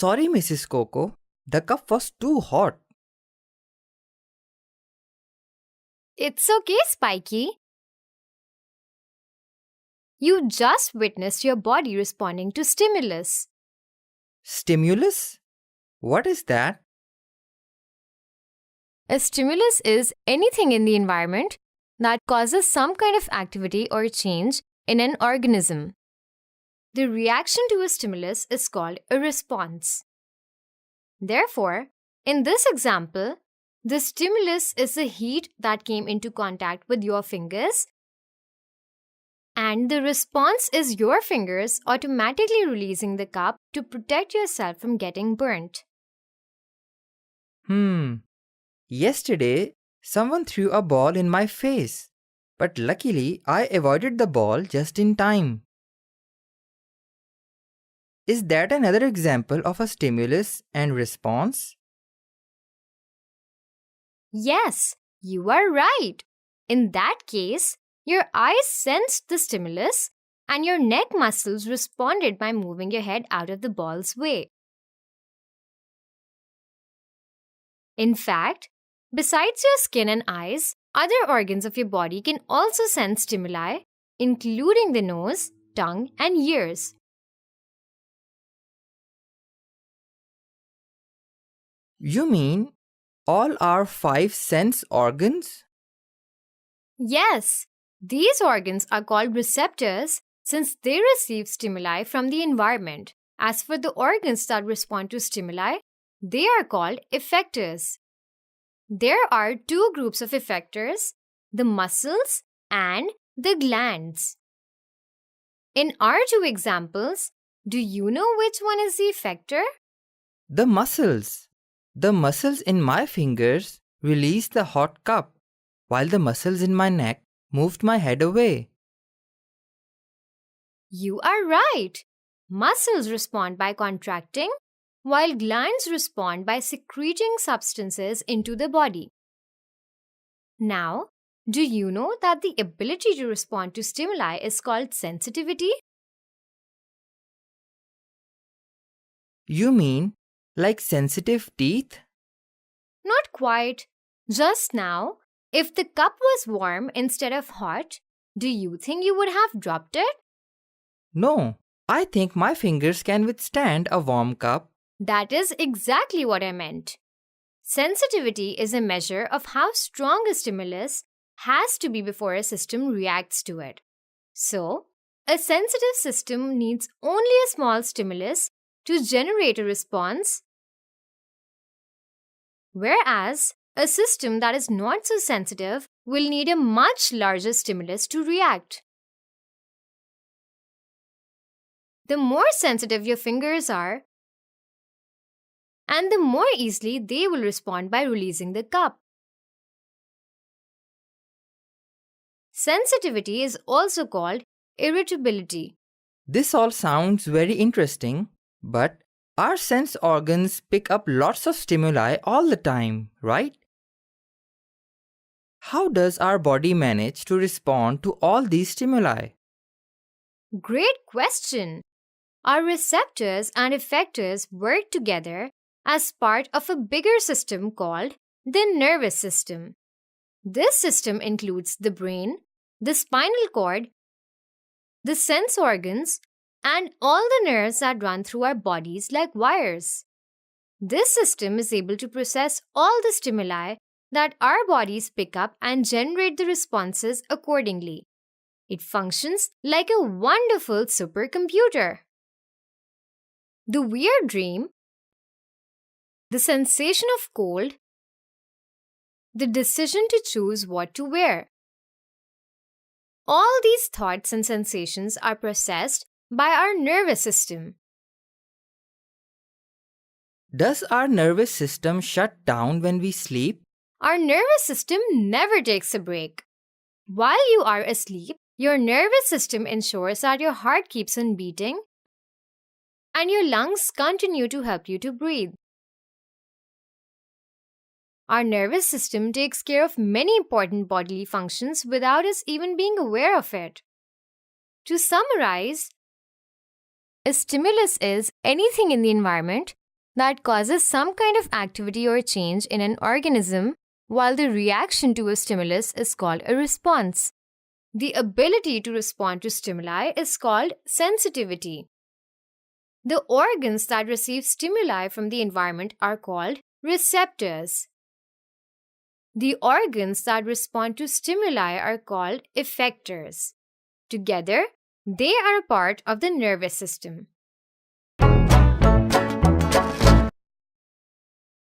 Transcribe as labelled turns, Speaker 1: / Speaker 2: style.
Speaker 1: Sorry, Mrs. Coco. The cup was too hot.
Speaker 2: It's okay, Spiky. You just witnessed your body responding to stimulus.
Speaker 1: Stimulus? What is that?
Speaker 2: A stimulus is anything in the environment that causes some kind of activity or change in an organism. The reaction to a stimulus is called a response. Therefore, in this example, the stimulus is the heat that came into contact with your fingers, and the response is your fingers automatically releasing the cup to protect yourself from getting burnt.
Speaker 1: Yesterday, someone threw a ball in my face, but luckily I avoided the ball just in time. Is that another example of a stimulus and response?
Speaker 2: Yes, you are right. In that case, your eyes sensed the stimulus and your neck muscles responded by moving your head out of the ball's way. In fact, besides your skin and eyes, other organs of your body can also sense stimuli, including the nose, tongue, and ears.
Speaker 1: You mean all our 5 sense organs?
Speaker 2: Yes, these organs are called receptors since they receive stimuli from the environment. As for the organs that respond to stimuli, they are called effectors. There are two groups of effectors, the muscles and the glands. In our two examples, do you know which one is the effector?
Speaker 1: The muscles. The muscles in my fingers released the hot cup, while the muscles in my neck moved my head away.
Speaker 2: You are right. Muscles respond by contracting, while glands respond by secreting substances into the body. Now, do you know that the ability to respond to stimuli is called sensitivity?
Speaker 1: You mean like sensitive teeth?
Speaker 2: Not quite. Just now, if the cup was warm instead of hot, do you think you would have dropped it?
Speaker 1: No, I think my fingers can withstand a warm cup.
Speaker 2: That is exactly what I meant. Sensitivity is a measure of how strong a stimulus has to be before a system reacts to it. So, a sensitive system needs only a small stimulus to generate a response, whereas a system that is not so sensitive will need a much larger stimulus to react. The more sensitive your fingers are, and the more easily they will respond by releasing the cup. Sensitivity is also called irritability.
Speaker 1: This all sounds very interesting, but our sense organs pick up lots of stimuli all the time, right? How does our body manage to respond to all these stimuli?
Speaker 2: Great question! Our receptors and effectors work together as part of a bigger system called the nervous system. This system includes the brain, the spinal cord, the sense organs, and all the nerves that run through our bodies like wires. This system is able to process all the stimuli that our bodies pick up and generate the responses accordingly. It functions like a wonderful supercomputer. The weird dream, the sensation of cold, the decision to choose what to wear. All these thoughts and sensations are processed by our nervous system.
Speaker 1: Does our nervous system shut down when we sleep?
Speaker 2: Our nervous system never takes a break. While you are asleep, your nervous system ensures that your heart keeps on beating and your lungs continue to help you to breathe. Our nervous system takes care of many important bodily functions without us even being aware of it. To summarize, a stimulus is anything in the environment that causes some kind of activity or change in an organism, while the reaction to a stimulus is called a response. The ability to respond to stimuli is called sensitivity. The organs that receive stimuli from the environment are called receptors. The organs that respond to stimuli are called effectors. Together, they are a part of the nervous system.